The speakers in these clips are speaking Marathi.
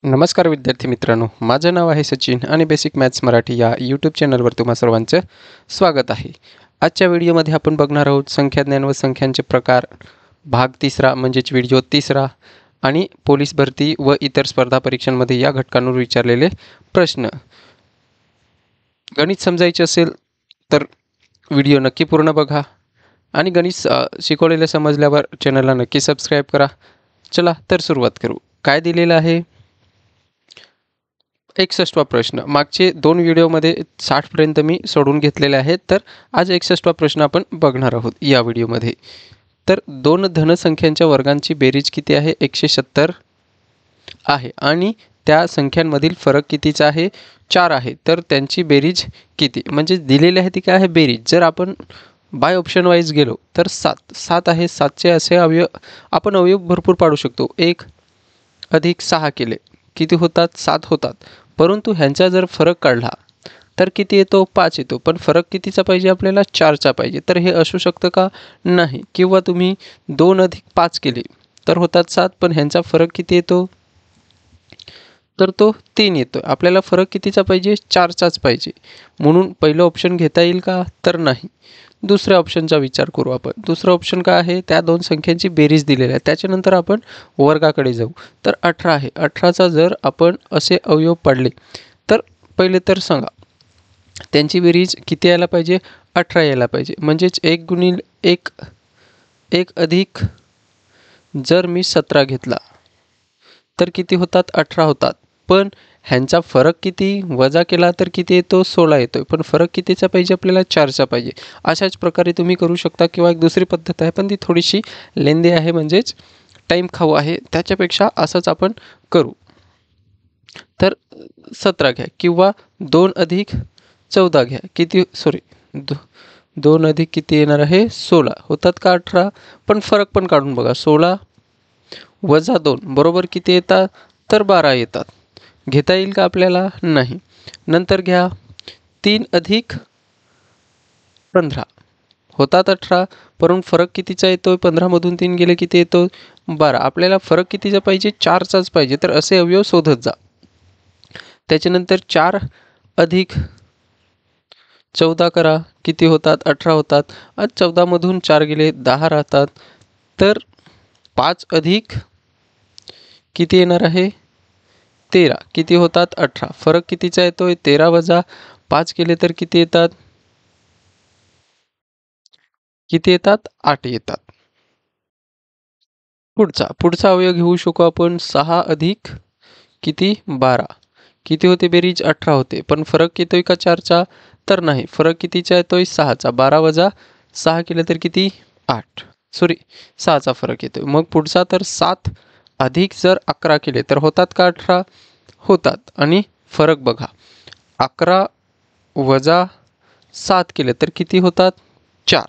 नमस्कार विद्यार्थी मित्रांनो, माझं नाव आहे सचिन आणि बेसिक मॅथ्स मराठी या यूट्यूब चॅनलवर तुम्हा सर्वांचं स्वागत आहे. आजच्या व्हिडिओमध्ये आपण बघणार आहोत संख्याज्ञान व संख्यांचे प्रकार, भाग तिसरा म्हणजेच व्हिडिओ तिसरा आणि पोलीस भरती व इतर स्पर्धा परीक्षांमध्ये या घटकांवर विचारलेले प्रश्न. गणित समजायचे असेल तर व्हिडिओ नक्की पूर्ण बघा आणि गणित शिकवलेलं समजल्यावर चॅनलला नक्की सबस्क्राईब करा. चला तर सुरुवात करू. काय दिलेलं आहे? 61वा प्रश्न. मागचे 2 व्हिडिओमध्ये 60पर्यंत मी सोडून घेतलेले आहेत, तर आज 61वा प्रश्न आपण बघणार आहोत या व्हिडिओमध्ये. तर 2 धनसंख्यांच्या वर्गांची बेरीज किती आहे? 170 आहे आणि त्या संख्यांमधील फरक कितीचा आहे? 4 आहे. तर त्यांची बेरीज किती? म्हणजे दिलेली आहे ती काय आहे? बेरीज. जर आपण बाय ऑप्शन वाईज गेलो तर 7 आहे. 7चे असे आपण अवयव भरपूर पाडू शकतो. 1 अधिक 6 केले किती होतात? 7 होतात. परंतु ह्यांचा जर फरक काढला तर किती येतो? 5 येतो. पण फरक कितीचा पाहिजे आपल्याला? 4चा पाहिजे. तर हे असू शकतं का? नाही. किंवा तुम्ही 2 अधिक 5 केले तर होतात 7, पण ह्यांचा फरक किती येतो? तर तो 3 येतो. आपल्याला फरक कितीचा पाहिजे? 4चाच पाहिजे. म्हणून पहिलं ऑप्शन घेता येईल का? तर नाही. दुसऱ्या ऑप्शनचा विचार करू आपण. दुसरं ऑप्शन काय आहे? त्या 2 संख्यांची बेरीज दिलेली आहे. त्याच्यानंतर आपण वर्गाकडे जाऊ. तर 18 आहे. 18चा जर आपण असे अवयव पाडले तर पहिले तर सांगा त्यांची बेरीज किती यायला पाहिजे? 18 यायला पाहिजे. म्हणजेच 1 गुणिले 1 अधिक जर मी 17 घेतला तर किती होतात? 18 होतात. पण ह्यांचा फरक किती? वजा केला तर किती येतो? 16 येतोय. पण फरक कितीचा पाहिजे आपल्याला? 4चा पाहिजे. अशाच प्रकारे तुम्ही करू शकता किंवा एक दुसरी पद्धत आहे, पण ती थोडीशी लेंदी आहे, म्हणजेच टाईम खाऊ आहे. त्याच्यापेक्षा असंच आपण करू. तर 17 घ्या किंवा 2 अधिक 14 घ्या. किती? सॉरी, 2 अधिक किती येणार आहे? 16 होतात का 18? पण फरक पण काढून बघा. 16 वजा 2 बरोबर किती येतात? तर 12 येतात. घेता येईल का आपल्याला? नाही. नंतर घ्या 3 अधिक 15 होतात 18, परंतु फरक कितीचा येतोय? 15मधून 3 गेले किती येतो? 12. आपल्याला फरक कितीचा पाहिजे? 4चाच पाहिजे. तर असे अवयव शोधत जा. त्याच्यानंतर 4 अधिक 14 करा. किती होतात? 18 होतात. आज 14मधून 4 गेले 10 राहतात. तर 5 अधिक किती येणार आहे? 13 किती होतात? 18. फरक कितीचा येतोय? 13 वजा 5 केले तर किती येतात? किती येतात? 8 येतात. पुढचा अवयव घेऊ शकू आपण. 6 अधिक किती? 12 किती होते बेरीज? 18 होते. पण फरक येतोय का 4चा? तर नाही. फरक कितीचा येतोय? 6चा. 12 वजा 6 केले तर किती? 8. सॉरी, 6चा फरक येतोय. मग पुढचा तर 7 अधिक जर 11 केले तर होतात का 18? होतात. आणि फरक बघा. 11 वजा 7 केले तर किती होतात? 4.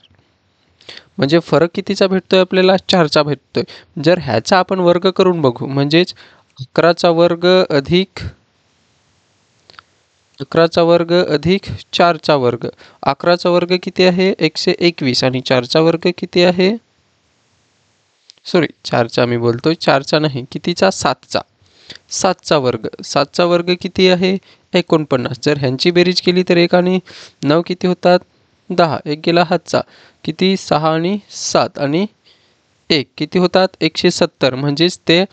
म्हणजे फरक कितीचा भेटतोय आपल्याला? 4चा भेटतोय. जर ह्याचा आपण वर्ग करून बघू, म्हणजेच 11चा वर्ग अधिक 11चा वर्ग अधिक 4चा वर्ग. 11चा वर्ग किती आहे? 121 आणि 4चा वर्ग किती आहे? सॉरी, 4चा मी बोलतोय, 4चा नाही. कितीचा? 7चा. 7चा वर्ग. 7चा वर्ग किती आहे? 49. जर ह्यांची बेरीज केली तर 1 आणि 9 किती होतात? 10. 1 गेला हातचा. किती? 6 आणि 7 आणि 1 किती होतात? 170. म्हणजेच ते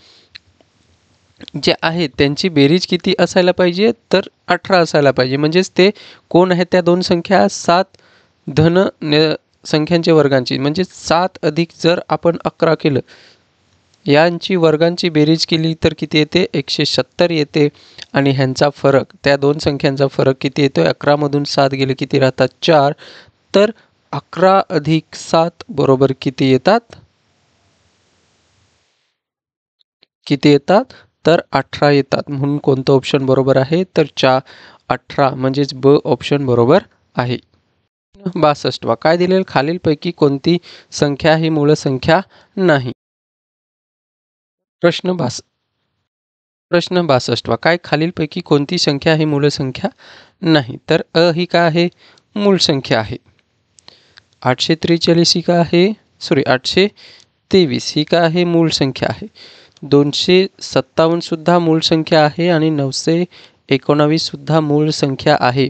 जे आहेत त्यांची बेरीज किती असायला पाहिजे? तर 18 असायला पाहिजे. म्हणजेच ते कोण आहेत त्या 2 संख्या? 7 धन संख्यांच्या वर्गांची. म्हणजे 7 अधिक जर आपण 11 केलं, यांची वर्गांची बेरीज केली तर किती येते? 170 येते. आणि ह्यांचा फरक, त्या 2 संख्यांचा फरक किती येतोय? 11मधून 7 गेले किती राहतात? 4. तर 11 अधिक 7 बरोबर किती येतात? किती येतात? तर 18 येतात. म्हणून कोणतं ऑप्शन बरोबर आहे? तर 18 म्हणजेच ब ऑप्शन बरोबर आहे. 62वा. काय दिलेलं? खालीलपैकी कोणती संख्या ही मूळ संख्या नाही? प्रश्न 62वा. काय खालीलपैकी कोणती संख्या ही मूळ संख्या नाही? तर ही काय आहे? मूळ संख्या आहे. 843 ही काय आहे? सॉरी, 823 ही काय आहे? मूळ संख्या आहे. 257 सुद्धा मूळ संख्या आहे आणि 919 सुद्धा मूळ संख्या आहे,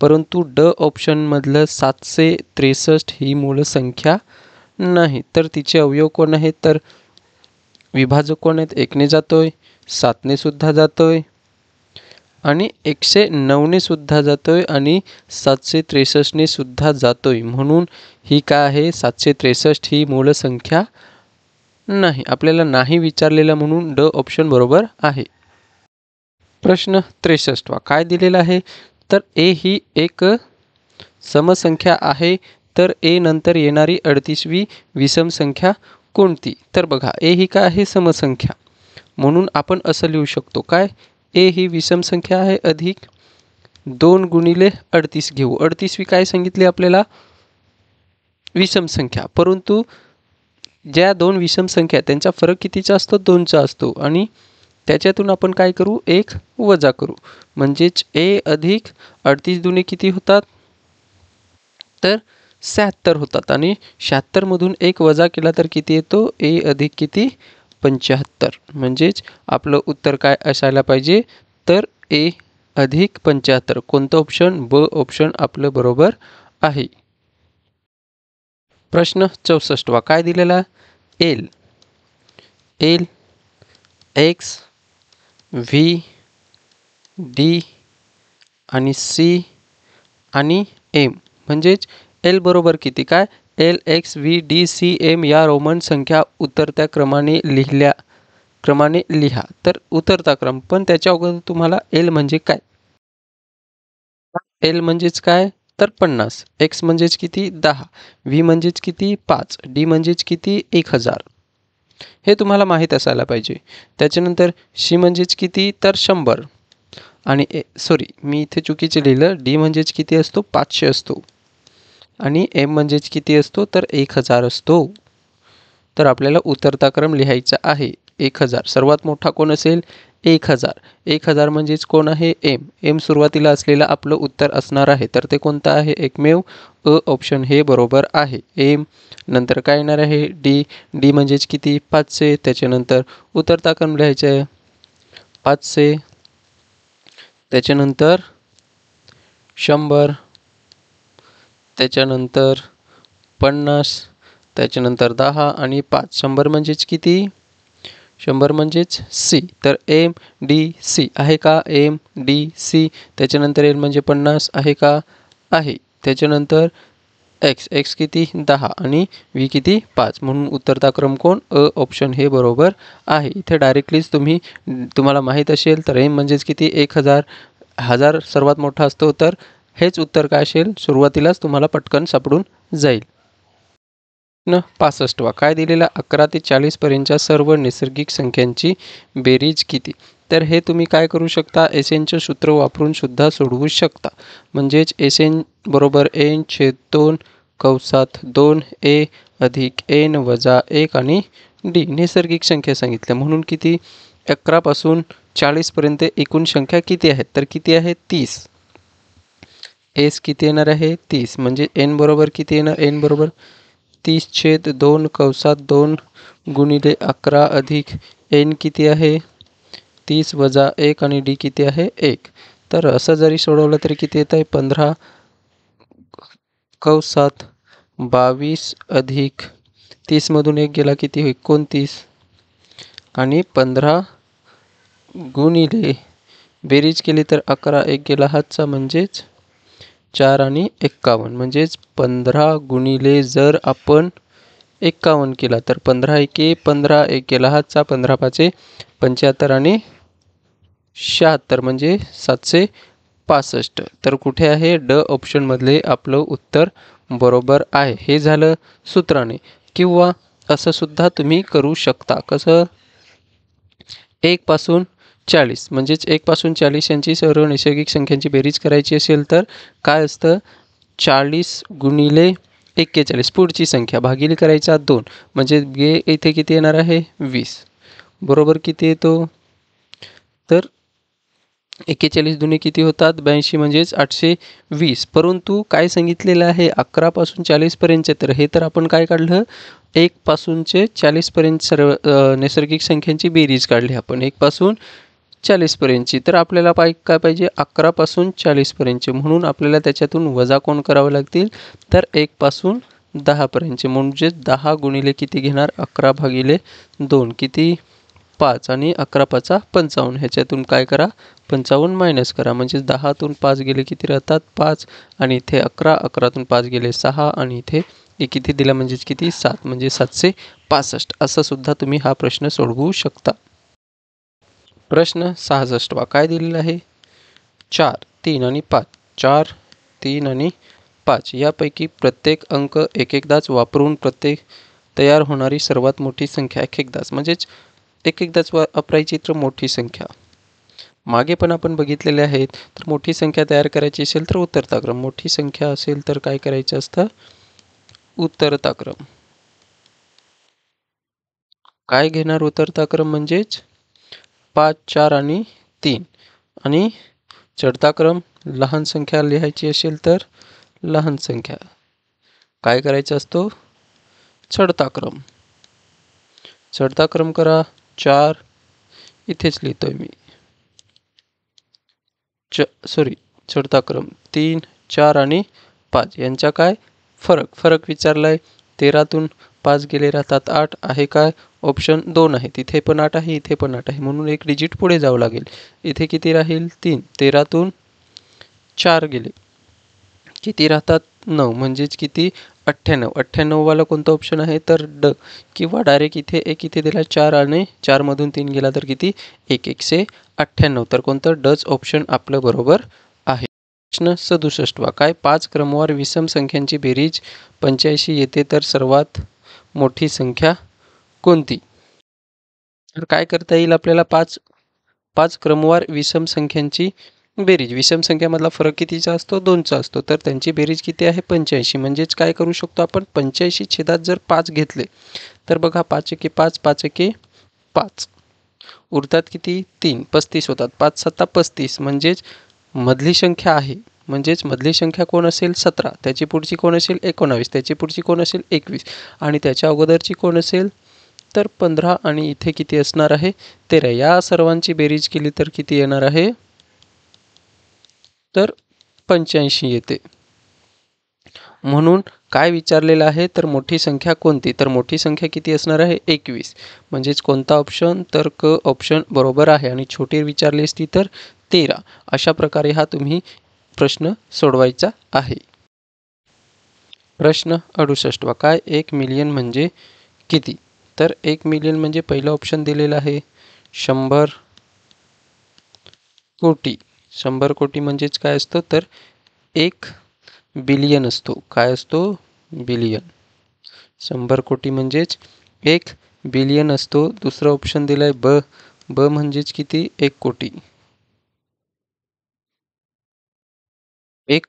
परंतु ड ऑप्शनमधलं 763 ही मूळ संख्या नाही. तर तिचे अवयव कोण आहेत? तर विभाजक कोण आहेत? 1 ने जातोय, 7 ने सुद्धा जातोय आणि 109 सुद्धा जातोय आणि 763 ने सुद्धा जातोय. म्हणून ही काय आहे? 763 ही मूळ संख्या नाही. आपल्याला नाही विचारलेला म्हणून ड ऑप्शन बरोबर आहे. प्रश्न 63 काय दिलेला आहे? तर ए ही एक समसंख्या आहे, तर ए नंतर येणारी 38वी विषम संख्या कोणती? तर बघा, ए ही काय आहे? समसंख्या. म्हणून आपण असं लिहू शकतो काय? ए ही विषम संख्या आहे अधिक 2 गुणिले 38 घेऊ. 38वी काय सांगितली आपल्याला? विषम संख्या. परंतु ज्या दोन विषम संख्या त्यांचा फरक कितीचा असतो? 2चा असतो आणि त्याच्यातून आपण काय करू? 1 वजा करू. म्हणजेच ए अधिक 38 दुणे किती होतात? तर 76 होतात आणि 76 मधून 1 वजा केला तर किती येतो? ए अधिक किती? 75. म्हणजेच आपलं उत्तर काय असायला पाहिजे? तर ए अधिक 75. कोणतं ऑप्शन? ब ऑप्शन आपलं बरोबर आहे. प्रश्न 64 काय दिलेला? एल एक्स व्ही डी आणि सी आणि एम. म्हणजेच एल बरोबर किती? काय? L X V D C M या रोमन संख्या उतरत्या क्रमाने लिहा. तर उतरता क्रम, पण त्याच्या अगोदर तुम्हाला एल म्हणजे काय? एल म्हणजेच काय? तर 50. एक्स म्हणजेच किती? 10. व्ही म्हणजेच किती? 5. डी म्हणजेच किती? 1000. हे तुम्हाला माहीत असायला पाहिजे. त्याच्यानंतर सी म्हणजेच किती? तर 100. आणि सॉरी, मी इथे चुकीचे लिहिलं. डी म्हणजेच किती असतो? 500 असतो आणि एम म्हणजेच किती असतो? तर 1000 असतो. तर आपल्याला उतरता क्रम लिहायचा आहे. 1000 सर्वात मोठा कोण असेल? 1000. 1000 म्हणजेच कोण आहे? एम. एम सुरुवातीला असलेलं आपलं उत्तर असणार आहे. तर ते कोणतं आहे? एकमेव अ ऑप्शन हे बरोबर आहे. एम नंतर काय येणार आहे? डी. डी म्हणजेच किती? 500. त्याच्यानंतर उतरता क्रम लिहायचा आहे. 500 त्याच्यानंतर 100 त्याच्यानंतर 50 त्याच्यानंतर 10 आणि 5. 100 म्हणजेच किती? 100 म्हणजेच सी. तर एम डी सी आहे का? M D C. त्याच्यानंतर एल म्हणजे 50 आहे का? आहे. त्याच्यानंतर एक्स किती? 10 आणि व्ही किती? 5. म्हणून उतरता क्रम कोण? अ ऑप्शन हे बरोबर आहे. इथे डायरेक्टलीच तुम्हाला माहीत असेल तर एम म्हणजेच किती? 1000. 1000 सर्वात मोठा असतो, तर हेच उत्तर काय असेल? सुरुवातीलाच तुम्हाला पटकन सापडून जाईल. 65 काय दिलेला? 11 ते 40 पर्यंतच्या सर्व नैसर्गिक संख्यांची बेरीज किती? तर हे तुम्ही काय करू शकता? एस एनचं सूत्र वापरून सुद्धा सोडवू शकता. म्हणजेच एस एन बरोबर एन छेद 2 कंसात 2 ए अधिक एन वजा 1 आणि डी. नैसर्गिक संख्या सांगितल्या म्हणून किती? 11 पासून 40 पर्यंत एकूण संख्या किती आहेत? तर किती आहेत? 30. एस किती येणार आहे? 30. म्हणजे एन बरोबर किती येणार? एन बरोबर 30/2 कंसात 2 गुणिले 11 अधिक एन किती आहे? 30 वजा 1 आणि डी किती आहे? 1. तर असं जरी सोडवलं तरी किती येत आहे? 15 कंसात 22 अधिक 30 मधून 1 गेला किती? 29 आणि 15 गुणिले बेरीज केली तर 11 1 गेला हातचा म्हणजेच 4 आणि 51. म्हणजेच 15 गुणिले जर आपण 51 केला तर 15 एके 15 1 गेला हातचा 15 पाचे 75 आणि 76 म्हणजे 765. तर कुठे आहे? ड ऑप्शनमधले आपलं उत्तर बरोबर आहे. हे झालं सूत्राने. किंवा असं सुद्धा तुम्ही करू शकता. कसं? 1 पासून 40 म्हणजेच 1 पासून 40 यांची सर्व नैसर्गिक संख्यांची बेरीज करायची असेल तर काय असतं? 40 गुणिले 41 पुढची संख्या भागिले करायचा 2 म्हणजे इथे किती येणार आहे? 20. बरोबर किती येतो? तर 41 दुने किती होतात? 82 म्हणजेच 820. परंतु काय सांगितलेलं आहे 11 पासून 40 पर्यंतचे, तर हे तर आपण काय काढलं 1 पासूनचे 40 पर्यंत सर्व नैसर्गिक संख्यांची बेरीज काढली आपण 1 पासून 40 पर्यंतची. तर आपल्याला काय पाहिजे 11 पासून 40 पर्यंतचे, म्हणून आपल्याला त्याच्यातून वजा कोण करावे लागतील तर 1 पासून 10 पर्यंतचे, म्हणजे 10 गुणिले किती घेणार 11 भागिले 2 किती 5 आणि 11 पाचा 55. ह्याच्यातून काय करा 55 मायनस करा, म्हणजे 10तून 5 गेले किती राहतात 5 आणि इथे 11, 11तून 5 गेले 6 आणि इथे किती दिला म्हणजेच किती 7 म्हणजे 765. असं सुद्धा तुम्ही हा प्रश्न सोडवू शकता. प्रश्न 66 काय दिलेला आहे 4, 3 आणि 5. 4, 3 आणि 5 यापैकी प्रत्येक अंक एकदाच वापरून प्रत्येक तयार होणारी सर्वात मोठी संख्या एकदाच, म्हणजेच एकदाच वापरायची तर मोठी संख्या. मागे पण आपण बघितलेले आहेत. तर मोठी संख्या तयार करायची असेल तर उतरता क्रम, मोठी संख्या असेल तर काय करायचं असतं उतरता क्रम. काय घेणार उतरता क्रम म्हणजेच 5, 4 आणि 3 आणि चढता क्रम लहान संख्या लिहायची असेल तर लहान संख्या काय करायचा असतो चढता क्रम. चढता क्रम करा 4 इथेच लिहितोय मी चढता क्रम 3, 4 आणि 5 यांचा काय फरक विचारलाय. 13तून 5 गेले राहतात 8 आहे काय ऑप्शन 2 आहे, तिथे पण 8 आहे इथे पण 8 आहे, म्हणून एक डिजिट पुढे जावं लागेल. इथे किती राहील 3. 13तून 4 गेले किती राहतात 9 म्हणजेच किती 98. 98 वाला कोणता ऑप्शन आहे तर ड, किंवा डायरेक्ट इथे एक इथे दिला 4 आणि 4 मधून 3 गेला तर किती 1 198. तर कोणतं डच ऑप्शन आपलं बरोबर आहे. प्रश्न 67 काय 5 क्रमवार विषम संख्यांची बेरीज 85 येते तर सर्वात मोठी संख्या कोणती. तर काय करता येईल आपल्याला 5 क्रमवार विषम संख्यांची बेरीज, विषम संख्यामधला फरक कितीचा असतो 2चा असतो, तर त्यांची बेरीज किती आहे 85. म्हणजेच काय करू शकतो आपण 85 छेदात जर 5 घेतले तर बघा 5 एके 5, 5 एके 5 उरतात किती 3, 35 होतात. 5 7 35 म्हणजेच मधली संख्या आहे, म्हणजेच मधली संख्या कोण असेल 17, त्याची पुढची कोण असेल 19, त्याची पुढची कोण असेल 21 आणि त्याच्या अगोदरची कोण असेल तर 15 आणि इथे किती असणार आहे 13. या सर्वांची बेरीज केली तर किती येणार आहे तर 85 येते. म्हणून काय विचारलेलं आहे तर मोठी संख्या कोणती, तर मोठी संख्या किती असणार आहे 21. म्हणजेच कोणता ऑप्शन तर क ऑप्शन बरोबर आहे. आणि छोटी विचारली असती तर 13. अशा प्रकारे हा तुम्ही प्रश्न सोडवायचा आहे. प्रश्न 68 काय 1 मिलियन म्हणजे किती, तर 1 मिलियन म्हणजे पहिलं ऑप्शन दिलेलं आहे 100 कोटी. 100 कोटी म्हणजेच काय असतं तर 1 बिलियन असतो. काय असतो बिलियन. 100 कोटी म्हणजेच 1 बिलियन असतो. दुसरा ऑप्शन दिलाय ब म्हणजेच किती 1 कोटी. 1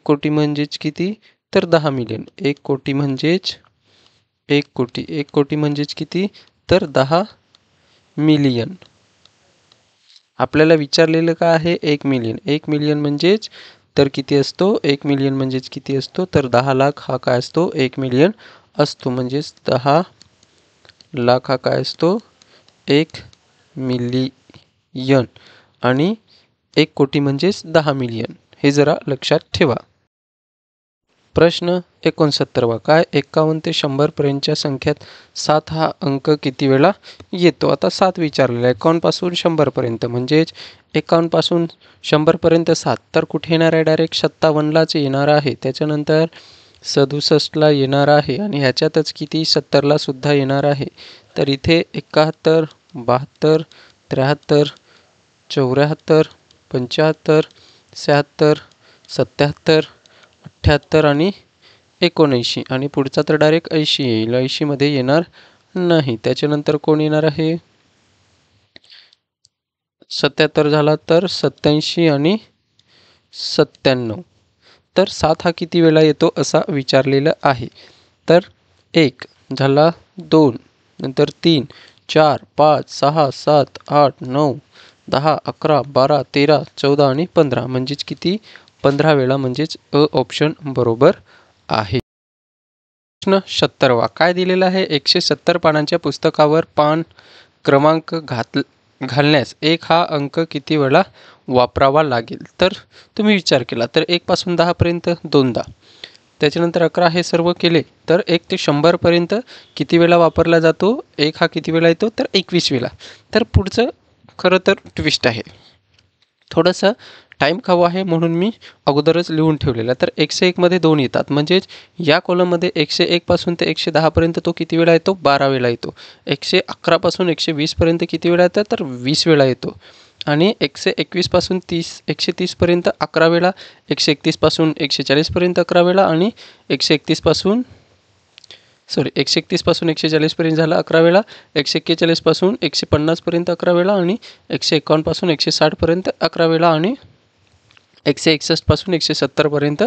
कोटी म्हणजेच किती तर 10 मिलियन. 1 कोटी म्हणजेच 1 कोटी. 1 कोटी म्हणजेच किती तर 10 मिलियन. आपल्याला विचारलेलं काय आहे 1 मिलियन. 1 मिलियन म्हणजेच तर किती असतो 1 मिलियन म्हणजेच किती असतो तर 10 लाख हा काय असतो 1 मिलियन असतो. म्हणजेच 10 लाख हा काय असतो 1 मिलियन आणि 1 कोटी म्हणजेच 10 मिलियन. हे जरा लक्षात ठेवा. प्रश्न 69 काय 51 ते 100 पर्यंतच्या संख्यात 7 हा अंक किती वेळा येतो. आता 7 विचारलेला आहे 51 पासून 100 पर्यंत, म्हणजेच 51 पासून 100 पर्यंत 7 तर कुठे येणार आहे डायरेक्ट 57लाच येणार आहे. त्याच्यानंतर 67ला येणार आहे आणि ह्याच्यातच किती 70ला सुद्धा येणार आहे. तर इथे 71, 72, 73, 74, 75, 76, 77, 78 आणि 79 आणि पुढचा तर डायरेक्ट 80 येईल. 80 मध्ये येणार नाही. त्याच्यानंतर कोण येणार आहे 77 झाला तर 87 आणि 97. तर 7 हा किती वेळा येतो असा विचारलेलं आहे. तर 1 झाला 2 नंतर 3 4 5 6 7 8 9 10, 11, 12, 13, 14 आणि 15 म्हणजेच किती 15 वेळा म्हणजेच अ ऑप्शन बरोबर आहे. प्रश्न 70वा काय दिलेला आहे 170 पानांच्या पुस्तकावर पान क्रमांक घालण्यास 1 हा अंक किती वेळा वापरावा लागेल. तर तुम्ही विचार केला तर 1 पासून 10 पर्यंत 2दा, त्याच्यानंतर 11 हे सर्व केले तर 1 ते 100 पर्यंत किती वेळा वापरला जातो 1 हा किती वेळा येतो तर 21 वेळा. तर पुढचं खरं तर ट्विस्ट आहे, थोडंसं टाईम खाऊ आहे म्हणून मी अगोदरच लिहून ठेवलेलं. तर 101 मध्ये 2 येतात म्हणजेच या कॉलममध्ये 101 पासून ते 110 पर्यंत तो किती वेळा येतो 12 वेळा येतो. 111 पासून 120 पर्यंत किती वेळा येतात तर 20 वेळा येतो. आणि 121 पासून 130 पर्यंत 11 वेळा, 131 पासून 140 पर्यंत 11 वेळा आणि 131 पासून 140 पर्यंत झाला 11 वेळा, 141 पासून 150 पर्यंत 11 वेळा आणि 151 पासून 160 पर्यंत 11 वेळा आणि 161 पासून 170 पर्यंत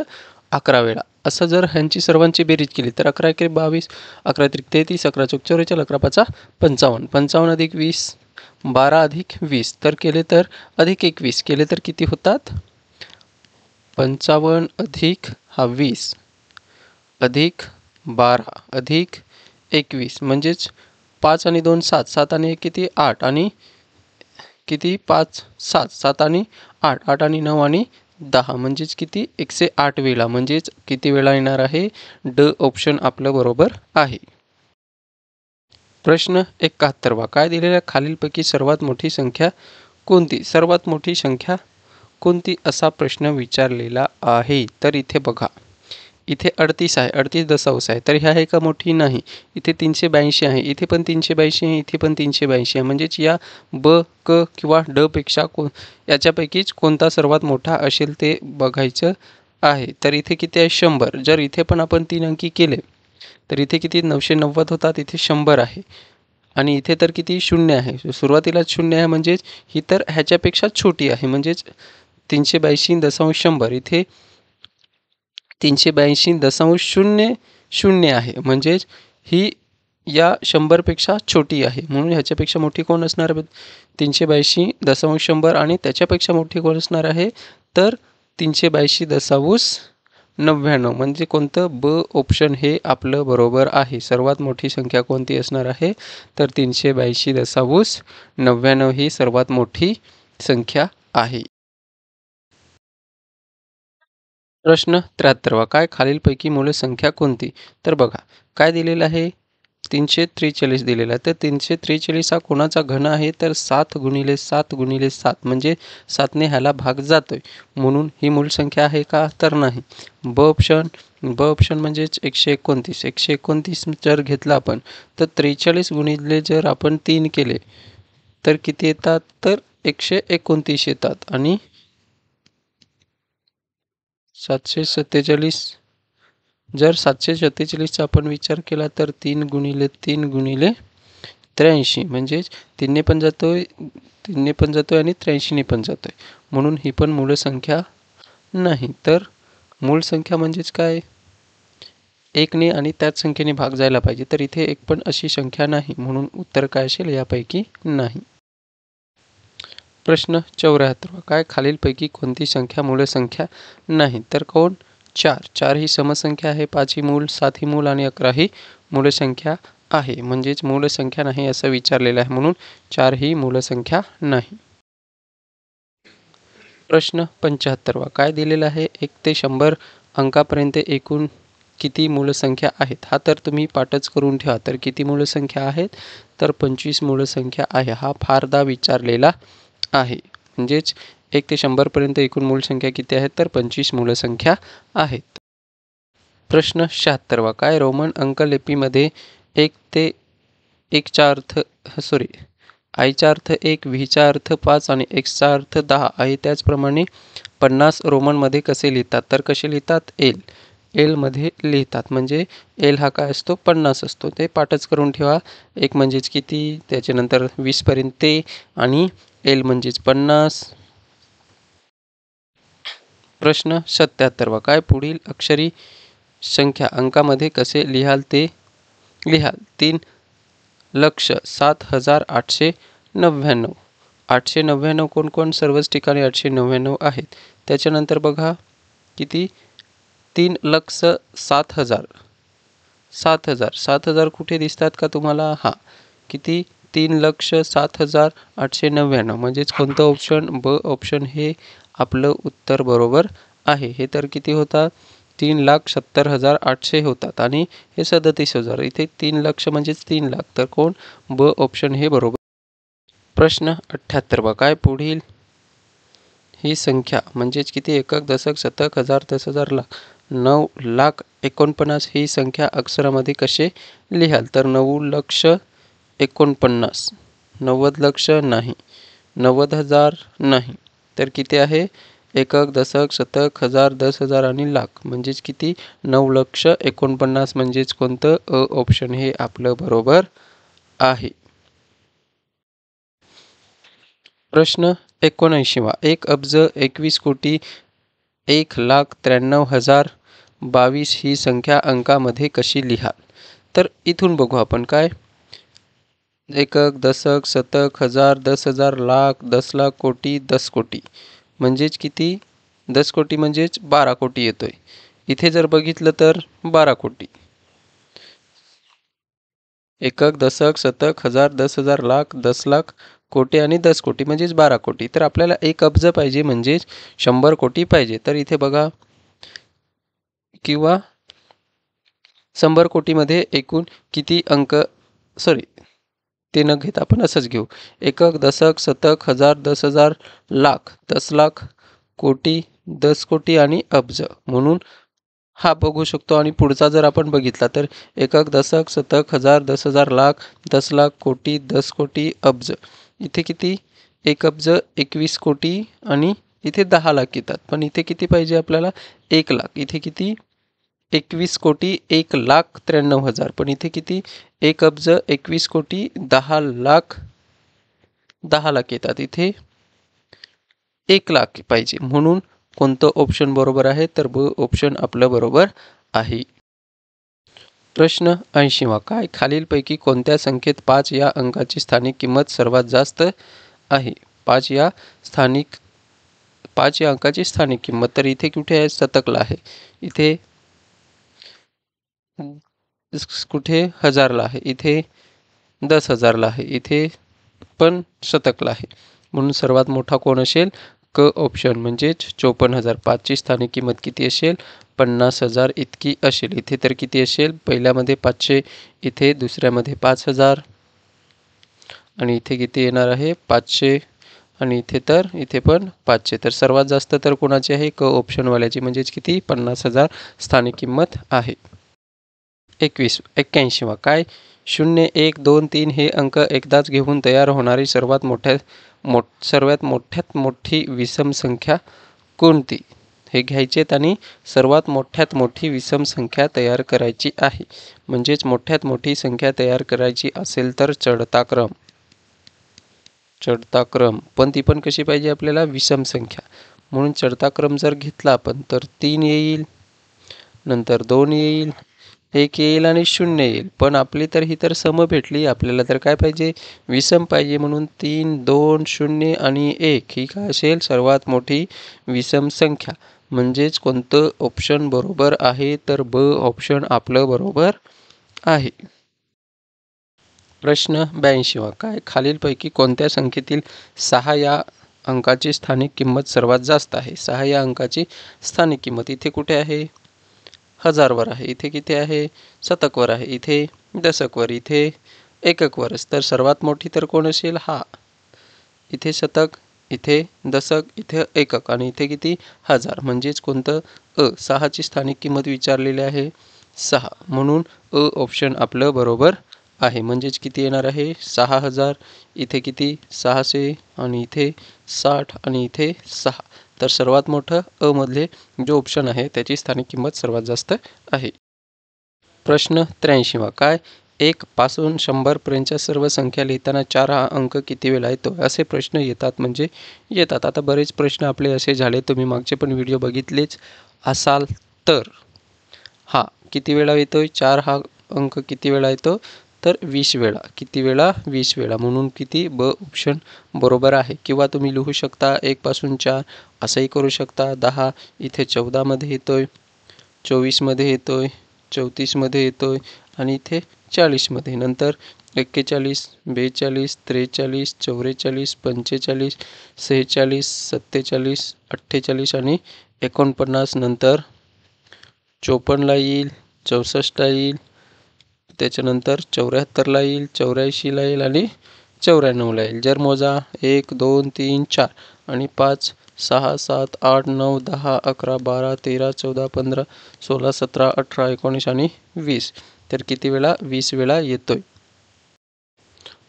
11 वेळा. असं जर ह्यांची सर्वांची बेरीज केली तर 11 एके 22, 11 त्रिक 33, 11 चौक 44, 11 पाचा 55, 55 अधिक 20, 12 अधिक 20 तर केले तर अधिक 21 केले तर किती होतात 55 अधिक 20 अधिक 12 अधिक 21 म्हणजेच 5 आणि 2 7, 7 आणि 1 किती 8 आणि किती 5 7, 7 आणि 8, 8 आणि 9 आणि 10 म्हणजेच किती 108 वेळा. म्हणजेच किती वेळा येणार आहे ड ऑप्शन आपलं बरोबर आहे. प्रश्न 71वा काय दिलेल्या खालीलपैकी सर्वात मोठी संख्या कोणती. सर्वात मोठी संख्या कोणती असा प्रश्न विचारलेला आहे. तर इथे बघा इथे 38 आहे, 38 दशांश आहे तर ह्या आहे का मोठी नाही. इथे 382 आहे, इथे पण 382 आहे, इथे पण 382 आहे. म्हणजेच या ब क किंवा ड पेक्षा याच्यापैकीच कोणता सर्वात मोठा असेल ते बघायचं आहे. तर इथे किती आहे 100. जर इथे पण आपण 3 अंकी केले तर इथे किती 990 होतात, इथे 100 आहे आणि इथे तर किती 0 आहे. सुरुवातीलाच 0 आहे म्हणजेच ही तर ह्याच्यापेक्षा छोटी आहे. म्हणजेच 382.100 इथे 382.00 आहे. म्हणजेच ही या 100पेक्षा छोटी आहे म्हणून ह्याच्यापेक्षा मोठी कोण असणार 382.100 आणि त्याच्यापेक्षा मोठी कोण असणार आहे तर 382.99 म्हणजे कोणतं ब ऑप्शन हे आपलं बरोबर आहे. सर्वात मोठी संख्या कोणती असणार आहे तर 382.99 ही सर्वात मोठी संख्या आहे. प्रश्न 73वा काय खालीलपैकी मूळ संख्या कोणती. तर बघा काय दिलेलं आहे 343 दिलेला आहे. तर 343 हा कोणाचा घन आहे तर 7 गुणिले 7 गुणिले 7 म्हणजे 7ने ह्याला भाग जातोय म्हणून ही मूळ संख्या आहे का तर नाही. ब ऑप्शन म्हणजेच 129. 129 जर घेतला आपण तर 43 गुणिले जर आपण 3 केले तर किती येतात तर 129 येतात आणि 747 जर 747चा आपण विचार केला तर 3 गुणिले 3 गुणिले 83 म्हणजेच 3ने पण जातोय आणि 83ने पण जातोय म्हणून ही पण मूळ संख्या नाही. तर मूळ संख्या म्हणजेच काय 1ने आणि त्याच संख्येने भाग जायला पाहिजे तर इथे एक पण अशी संख्या नाही म्हणून उत्तर काय असेल यापैकी नाही. प्रश्न 74 काय खालीलपैकी कोणती संख्या मूळ संख्या नाही. तर कोण 4. 4 ही समसंख्या आहे, 5 ही मूळ, 7 ही मूळ आणि 11 ही मूळ संख्या आहे. म्हणजेच मूळ संख्या नाही असं विचारलेलं आहे म्हणून 4 ही मूळ संख्या नाही. प्रश्न 75वा काय दिलेला आहे 1 ते 100 अंकापर्यंत एकूण किती मूळ संख्या आहेत. हा तर तुम्ही पाठच करून ठेवा. तर किती मूळ संख्या आहेत तर 25 मूळ संख्या आहे. हा फारदा विचारलेला आहे. म्हणजेच 1 ते 100 पर्यंत एकूण मूळ संख्या किती आहेत तर 25 मूळ संख्या आहेत. प्रश्न 76वा काय रोमन अंकलिपीमध्ये 1 ते 1चा अर्थ आयचा अर्थ 1, व्हीचा अर्थ 5 आणि एक्सचा अर्थ 10 आहे. त्याचप्रमाणे 50 रोमनमध्ये कसे लिहितात तर कसे लिहितात एल मध्ये लिहितात. म्हणजे एल हा काय असतो 50 असतो. ते पाठच करून ठेवा. 1 म्हणजेच किती त्याच्यानंतर 20 पर्यंत ते आणि एल म्हणजेच 50. प्रश्न 77वा काय पुढील अक्षरी संख्या अंकामध्ये कसे लिहाल ते लिहाल. 3,07,899 899 कोण सर्वच ठिकाणी 899 आहेत. त्याच्यानंतर बघा किती 3,07,000 7,000 कुठे दिसतात का तुम्हाला? हां, किती 3,07,899 म्हणजेच कोणतं ऑप्शन? ब ऑप्शन हे आपलं उत्तर बरोबर आहे. हे तर किती होतात? 3,70,800 होतात आणि हे 37,000. इथे 3 लाख म्हणजेच 3 लाख, तर कोण? ब ऑप्शन हे बरोबर. प्रश्न 78 बघा, काय पुढील ही संख्या म्हणजेच किती एकक, दशक, शतक, हजार, 10,000, लाख, 9,49,000 ही संख्या अक्षरामध्ये कसे लिहाल? तर 9,49,000, 90,00,000 नाही, 90,000 नाही, तर किती आहे? एकक, दशक, शतक, हजार, 10,000 आणि लाख, म्हणजेच किती? 9,49,000 म्हणजेच कोणतं? अ ऑप्शन हे आपलं बरोबर आहे. प्रश्न 79वा, 1 अब्ज 21 कोटी 1,93,022 ही संख्या अंकामध्ये कशी लिहाल? तर इथून बघू आपण काय? एकक, दशक, शतक, हजार, 10,000, लाख, 10 लाख, कोटी, 10 कोटी, म्हणजेच किती? 10 कोटी म्हणजेच 12 कोटी येतोय. इथे जर बघितलं तर 12 कोटी. एकक, दशक, शतक, हजार, 10,000, लाख, 10 लाख, कोटी आणि 10 कोटी म्हणजेच 12 कोटी. तर आपल्याला 1 अब्ज पाहिजे म्हणजेच 100 कोटी पाहिजे. तर इथे बघा किंवा 100 कोटीमध्ये एकूण किती अंक, ते न घेता आपण असंच घेऊ. एकक, दशक, शतक, हजार, 10,000, लाख, 10 लाख, कोटी, 10 कोटी आणि अब्ज म्हणून हा बघू शकतो. आणि पुढचा जर आपण बघितला तर एकक, दशक, शतक, हजार, 10,000, लाख, 10 लाख, कोटी, 10 कोटी, अब्ज. इथे किती? 1 अब्ज 21 कोटी आणि इथे 10 लाख येतात. पण इथे किती पाहिजे आपल्याला? 1 लाख. इथे किती? 21 कोटी 1,93,000. पण इथे किती? 1 अब्ज 21 कोटी 10 लाख येतात. इथे 1 लाख पाहिजे. म्हणून कोणतं ऑप्शन बरोबर आहे? तर ब ऑप्शन आपलं बरोबर आहे. प्रश्न 80वा, काय खालीलपैकी कोणत्या संख्येत 5 या अंकाची स्थानिक किंमत सर्वात जास्त आहे? 5 या अंकाची स्थानिक किंमत. तर इथे कुठे आहे? शतकला आहे. इथे कुठे? हजारला आहे. इथे 10,000ला आहे. इथे पण शतकला आहे. म्हणून सर्वात मोठा कोण असेल? क ऑप्शन म्हणजेच 54,000. 5ची स्थानिक किंमत किती असेल? 50,000 इतकी असेल. इथे तर किती असेल? पहिल्यामध्ये 500, इथे दुसऱ्यामध्ये 5,000 आणि इथे किती येणार आहे? 500 आणि इथे पण 500. तर सर्वात जास्त तर कोणाची आहे? क ऑप्शनवाल्याची, म्हणजेच किती? 50,000 स्थानिक किंमत आहे. 81वा, काय 0, 1, 2, 3 हे अंक एकदाच घेऊन तयार होणारी सर्वात मोठ्यात मोठी विषम संख्या कोणती? हे घ्यायचेत आणि सर्वात मोठ्यात मोठी विषम संख्या तयार करायची आहे. म्हणजेच मोठ्यात मोठी संख्या तयार करायची असेल तर चढता क्रम, पण ती पण कशी पाहिजे आपल्याला? विषम संख्या. म्हणून चढता क्रम जर घेतला आपण तर 3 येईल, नंतर 2 येईल, 1 येईल आणि 0 येईल. पण आपली तर ही तर सम भेटली. आपल्याला तर काय पाहिजे? विषम पाहिजे. म्हणून 3, 2, 0 आणि 1 ही काय असेल? सर्वात मोठी विषम संख्या. म्हणजेच कोणतं ऑप्शन बरोबर आहे? तर ब ऑप्शन आपलं बरोबर आहे. प्रश्न 82वा, काय खालीलपैकी कोणत्या संख्येतील 6 या अंकाची स्थानिक किंमत सर्वात जास्त आहे? 6 या अंकाची स्थानिक किंमत इथे कुठे आहे? हजारवर आहे. इथे किती आहे? शतकवर आहे. इथे दशकवर, इथे एककवरच. तर सर्वात मोठी तर कोण असेल? हा. इथे शतक, इथे दशक, इथे एकक आणि इथे किती? हजार. म्हणजेच कोणतं? अ. 6ची स्थानिक किंमत विचारलेली आहे 6. म्हणून अ ऑप्शन आपलं बरोबर आहे. म्हणजेच किती येणार आहे? 6,000. इथे किती? 600 आणि इथे 60 आणि इथे 6. तर सर्वात मोठं अ मधले जो ऑप्शन आहे त्याची स्थानिक किंमत सर्वात जास्त आहे. प्रश्न 83वा, काय 1 पासून 100 पर्यंतच्या सर्व संख्या लिहिताना 4 हा अंक किती वेळा येतो? असे प्रश्न येतात. आता बरेच प्रश्न आपले असे झाले. तुम्ही मागचे पण व्हिडिओ बघितलेच असाल तर. हा किती वेळा येतोय? 4 हा अंक किती वेळा येतो? तर 20 वेळा. किती वेळा? 20 वेळा. म्हणून किती? ब ऑप्शन बरोबर आहे. किंवा तुम्ही लिहू शकता 1 पासून 4 असंही करू शकता. 10 इथे 14 मध्ये येतोय, 24 मध्ये येतोय, 34 मध्ये येतोय आणि इथे 40 मध्ये. नंतर 41, 42, 43, 44, 45, 46, 47, 48 आणि 49. नंतर 54ला येईल, 64ला येईल, त्याच्यानंतर 74ला येईल, 84ला येईल आणि 94ला येईल. जर मोजा 1, 2, 3, 4 आणि 5, 6, 7, 8, 9, 10, 11, 12, 13, 14, 15, 16, 17, 18, 19 आणि 20. तर किती वेळा? 20 वेळा येतोय.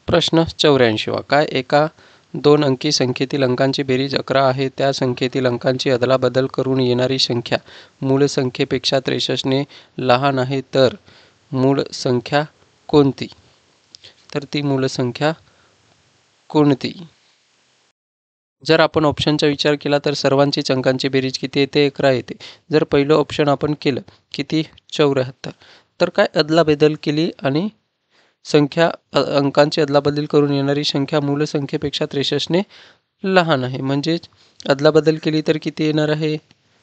प्रश्न 84. काय एका 2 अंकी संख्येतील अंकांची बेरीज 11 आहे. त्या संख्येतील अंकांची अदलाबदल करून येणारी संख्या मूळ संख्येपेक्षा 63ने लहान आहे, तर मूळ संख्या कोणती? तर ती मूळ संख्या कोणती? जर आपण ऑप्शनचा विचार केला तर सर्वांचीच अंकांची बेरीज किती येते? 11 येते. जर पहिलं ऑप्शन आपण केलं किती? 74. तर काय अदलाबदल केली आणि संख्या अंकांची अदलाबदल करून येणारी संख्या मूळ संख्येपेक्षा 63ने लहान आहे. म्हणजेच अदलाबदल केली तर किती येणार आहे?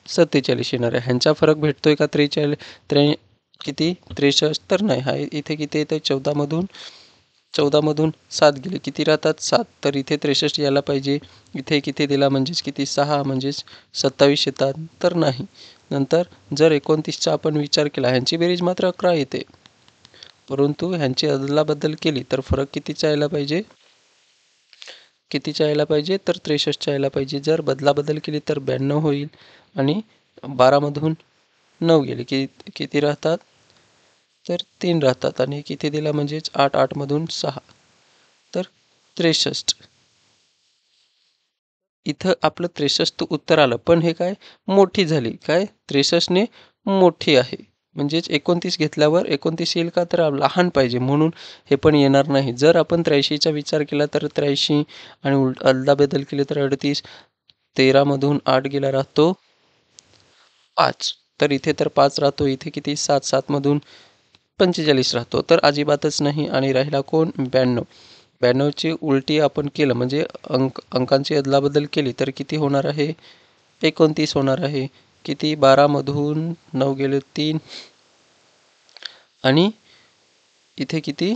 47 येणार आहे. ह्यांचा फरक भेटतोय का? 43 किती? 63 तर नाही. हा इथे किती येतं? 14मधून 7 गेले, किती राहतात? 7. तर इथे 63 यायला पाहिजे. इथे किती दिला म्हणजेच किती? 6 म्हणजेच 27 येतात, तर नाही. नंतर जर 29चा आपण विचार केला, ह्यांची बेरीज मात्र 11 येते, परंतु ह्यांची अदलाबदल केली तर फरक कितीचा यायला पाहिजे? कितीचा यायला पाहिजे? तर 63चा यायला पाहिजे. जर बदलाबदल केली तर 92 होईल आणि 12मधून 9 गेले की किती राहतात? तर 3 राहतात आणि किती दिला म्हणजेच 8, 8मधून 6 तर 63. इथं आपलं 63 उत्तर आलं, पण हे काय? मोठी झाली. काय? 63ने मोठी आहे. म्हणजेच 29 घेतल्यावर 29 येईल का? तर लहान पाहिजे, म्हणून हे पण येणार नाही. जर आपण 83चा विचार केला तर 83 आणि अदलाबदल केली तर 38. 13मधून 8 गेला राहतो 5. तर इथे तर 5 राहतो. इथे किती? 7. 7मधून 45 राहतो. तर अजिबातच नाही. आणि राहिला कोण? 92. 92ची उलटी आपण केलं म्हणजे अंकांची अदलाबदल केली तर किती होणार आहे? 29 होणार आहे. किती? 12मधून 9 गेले 3 आणि इथे किती?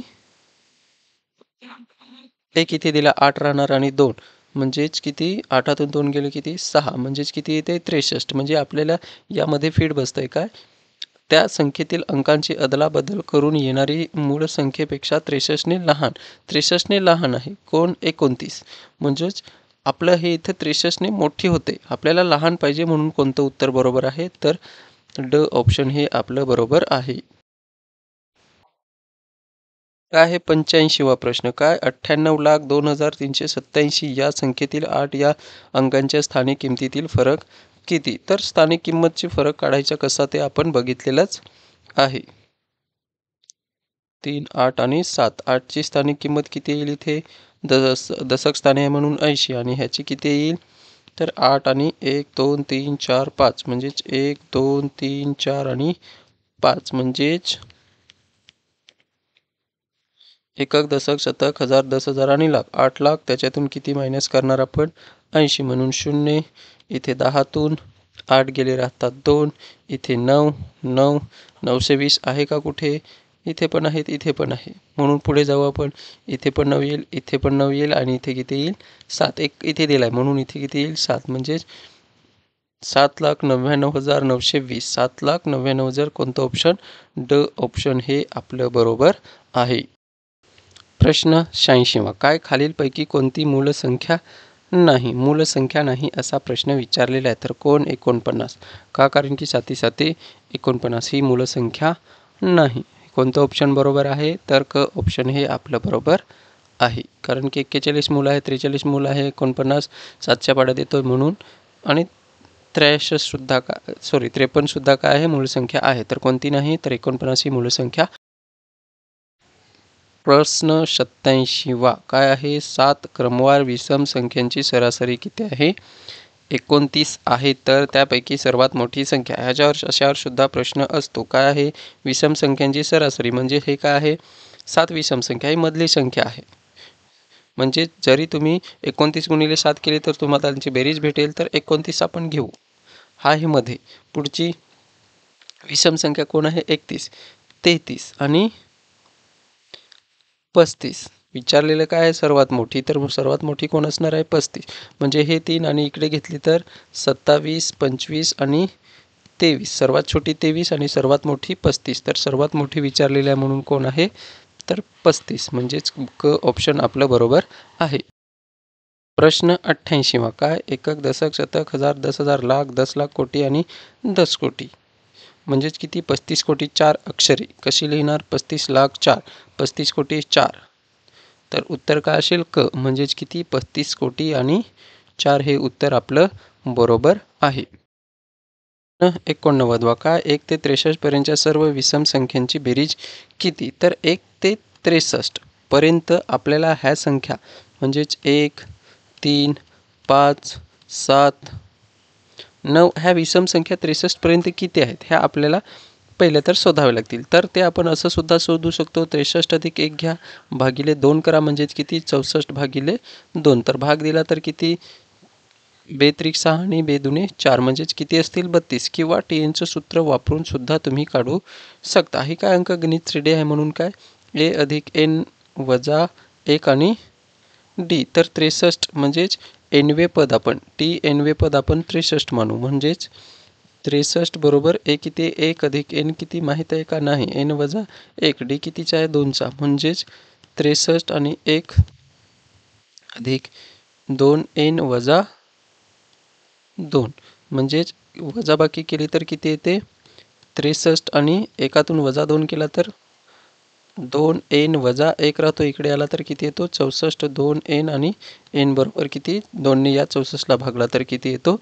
ते किती दिला? 8 राहणार आणि 2 म्हणजेच किती? 8तून 2 गेले किती? 6 म्हणजेच किती येते? 63. म्हणजे आपल्याला यामध्ये फिट बसतंय काय? त्या संख्येतील अंकांची अदलाबदल करून येणारी मूळ संख्येपेक्षा 63ने लहान. 63ने लहान आहे कोण? 29. म्हणजेच आपलं हे इथं 63ने मोठी होते, आपल्याला लहान पाहिजे, म्हणून कोणतं उत्तर बरोबर आहे? तर ड ऑप्शन हे आपलं बरोबर आहे. काय आहे 85वा प्रश्न? काय 98,02,387 या संख्येतील 8 या अंकांच्या स्थानिक किमतीतील फरक किती? तर स्थानिक किंमतची फरक काढायचा कसा ते आपण बघितलेलंच आहे. 3, 8 आणि 7. 8ची स्थानिक किंमत किती येईल इथे? दशक स्थानी आहे म्हणून 80 आणि ह्याची किती येईल? तर 8 आणि 1, 2, 3, 4, 5 म्हणजेच 1, 2, 3, 4 आणि 5 म्हणजेच एकक, दशक, शतक, हजार, 10,000 आणि लाख. 8 लाख. त्याच्यातून किती मायनस करणार आपण? 80 म्हणून 0. इथे 10तून 8 गेले राहतात 2. इथे 9, 9, 920 आहे का कुठे? इथे पण आहेत, इथे पण आहे, म्हणून पुढे जाऊ आपण. इथे पण 9 येईल, इथे पण 9 येईल आणि इथे किती येईल? 7. एक इथे दिलाय म्हणून इथे किती येईल? 7. म्हणजेच 7,99,920. 7,99,000. कोणतं ऑप्शन? ड ऑप्शन हे आपलं बरोबर आहे. प्रश्न 86वा. काय खालीलपैकी कोणती मूळ संख्या नाही? मूळ संख्या नाही असा प्रश्न विचारलेला आहे. तर कोण? 49. का? कारण की 7 7 49 ही मूळ संख्या नाही. कोणतं ऑप्शन बरोबर आहे? तर क ऑप्शन हे आपलं बरोबर आहे. कारण की 41 मूळ आहे, 43 मूळ आहे, 49 7च्या पाड्यात येतोय म्हणून. आणि 53 सुद्धा काय आहे? मूळ संख्या आहे. तर कोणती नाही? तर 49 ही मूळ संख्या. प्रश्न 87वा. काय आहे? 7 क्रमवार विषम संख्यांची सरासरी किती आहे? 29 आहे. तर त्यापैकी सर्वात मोठी संख्या. ह्याच्यावर अशावर सुद्धा प्रश्न असतो. काय आहे? विषम संख्यांची सरासरी म्हणजे हे काय आहे? 7 विषम संख्या ही मधली संख्या आहे. म्हणजे जरी तुम्ही 29 गुणिले 7 केले तर तुम्हाला त्यांची बेरीज भेटेल, तर 29 आपण घेऊ. हा आहे मध्ये. पुढची विषम संख्या कोण आहे? 31, 33 आणि 35. विचारलेलं काय आहे? सर्वात मोठी. तर सर्वात मोठी कोण असणार आहे? 35. म्हणजे हे 3 आणि इकडे घेतली तर 27, 25 आणि 23. सर्वात छोटी 23 आणि सर्वात मोठी 35. तर सर्वात मोठी विचारलेली आहे म्हणून कोण आहे? तर 35. म्हणजेच क ऑप्शन आपलं बरोबर आहे. प्रश्न 88वा काय? एकक, दशक, शतक, हजार, 10,000, लाख, 10 लाख, कोटी आणि 10 कोटी. म्हणजेच किती? 35 कोटी 4 अक्षरी. कशी लिहिणार? 35 लाख 4, 35 कोटी 4. तर उत्तर काय असेल? क. म्हणजेच किती? 35 कोटी आणि 4 हे उत्तर आपलं बरोबर आहे. 89वा काय? 1 ते 63 पर्यंतच्या सर्व विषम संख्यांची बेरीज किती? तर 1 ते 63 पर्यंत आपल्याला ह्या संख्या म्हणजेच 1, 3, 5, 7, 9 ह्या विषम संख्या 63 पर्यंत किती आहेत ह्या आपल्याला पहिले तर शोधावे लागतील. तर ते आपण असं सुद्धा शोधू शकतो. 63 अधिक 1 घ्या, भागिले 2 करा, म्हणजेच किती? 64 भागिले 2. तर भाग दिला तर किती? 2 त्रिक 6 आणि 2 दुणे 4, म्हणजेच किती असतील? 32. किंवा TNचं सूत्र वापरून सुद्धा तुम्ही काढू शकता. ही काय अंकगणित श्रेणी आहे म्हणून काय? A अधिक N वजा 1 आणि D. तर 63 म्हणजेच एनवे पद आपण एनवे पद आपण 63 मानू. म्हणजेच 63 बरोबर ए किती? 1 अधिक N किती माहीत आहे का? नाही. N वजा 1. D कितीचा आहे? 2चा. म्हणजेच 63 आणि 1 अधिक 2N वजा 2. म्हणजेच वजाबाकी केली तर किती येते? 63 आणि 1तून वजा 2 केला तर 2N वजा 1 राहतो. इकडे आला तर किती येतो? 64. 2N आणि N बरोबर किती? 2ने या 64ला भागला तर किती येतो?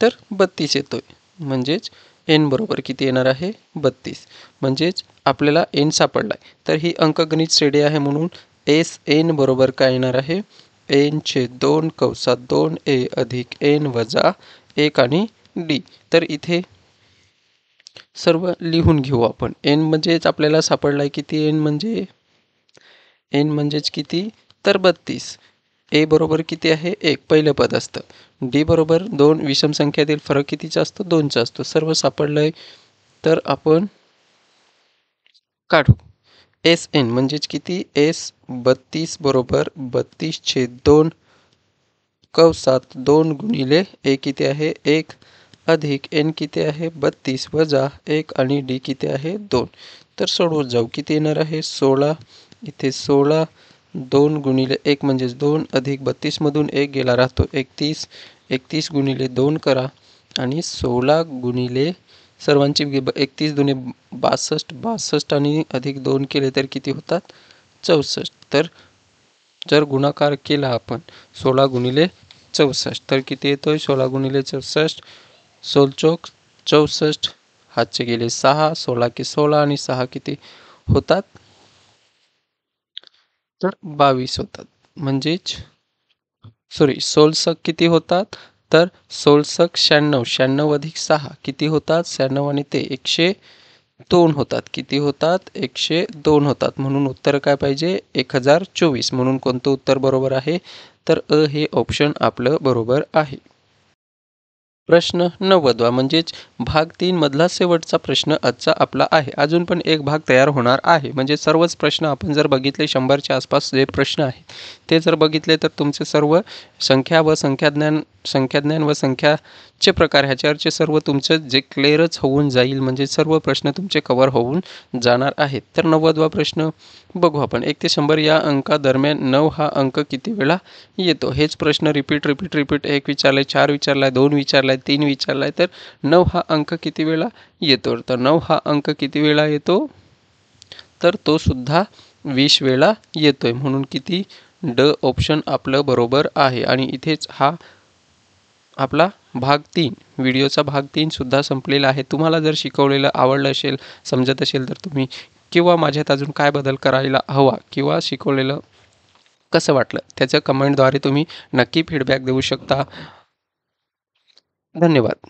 तर 32 येतोय. म्हणजेच N बरोबर किती येणार आहे? 32. म्हणजेच आपल्याला N सापडलाय. तर ही अंकगणित श्रेणी आहे म्हणून SN बरोबर काय येणार आहे? N/2 कंसात 2A अधिक N वजा 1 आणि D. तर इथे सर्व लिहून घेऊ आपण. N म्हणजेच आपल्याला सापडलाय किती? N म्हणजेच किती? तर 32. A बरोबर किती आहे? 1 पहिलं पद असतं. D बरोबर 2 विषम संख्यातील फरक कितीचा असतो? 2चा असतो. सर्व सापडलंय. तर आपण काढू. SN म्हणजेच किती? S 32 बरोबर 32/2 कंसात 2 गुणिले A किती आहे? 1 अधिक N किती आहे? 32 वजा 1 आणि D किती आहे? 2. तर सोडवत जाऊ. किती येणार आहे? 16. इथे 16 2 गुणिले 1 म्हणजेच 2 अधिक 32 मधून 1 गेला राहतो 31. 31 गुणिले 2 करा आणि 16 गुणिले सर्वांची 31 दुणे 62. 62 आणि अधिक 2 केले तर किती होतात? 64. तर जर गुणाकार केला आपण 16 गुणिले 64 तर किती येतोय? 16 गुणिले 64 16 चौक 64. हातचे गेले 6. 16 की 16 आणि 6 किती होतात? तर 22 होतात. म्हणजेच 16 किती होतात? तर 16 96. 96 अधिक 6 किती होतात? 96 आणि ते 102 होतात. किती होतात? 102 होतात. म्हणून उत्तर काय पाहिजे? 1024. म्हणून कोणतं उत्तर बरोबर आहे? तर अ हे ऑप्शन आपलं बरोबर आहे. प्रश्न 90वा म्हणजेच भाग 3 मधला शेवटचा प्रश्न आजचा आपला आहे. अजून पण एक भाग तयार होणार आहे. म्हणजे सर्वच प्रश्न आपण जर बघितले 100च्या आसपास जे प्रश्न आहेत ते जर बघितले तर तुमचे सर्व संख्या व संख्याज्ञान व संख्याचे प्रकार ह्याच्यावरचे सर्व तुमचं जे क्लिअरच होऊन जाईल. म्हणजे सर्व प्रश्न तुमचे कव्हर होऊन जाणार आहेत. तर 90वा प्रश्न बघू आपण. 1 ते 100 या अंकादरम्यान 9 हा अंक किती वेळा येतो? हेच प्रश्न रिपीट 1 विचारलाय, 4 विचारलाय, 2 विचारलाय, 3 विचारलाय. तर 9 हा अंक किती वेळा येतो? तर 9 हा अंक किती वेळा येतो? तर तो सुद्धा 20 वेळा येतोय. म्हणून किती? ड ऑप्शन आपलं बरोबर आहे. आणि इथेच हा आपला भाग 3 व्हिडिओचा भाग 3 सुद्धा संपलेला आहे. तुम्हाला जर शिकवलेलं आवडलं असेल, समजत असेल तर तुम्ही किंवा माझ्यात अजून काय बदल करायला हवा किंवा शिकवलेलं कसं वाटलं त्याचं कमेंटद्वारे तुम्ही नक्की फीडबॅक देऊ शकता. धन्यवाद.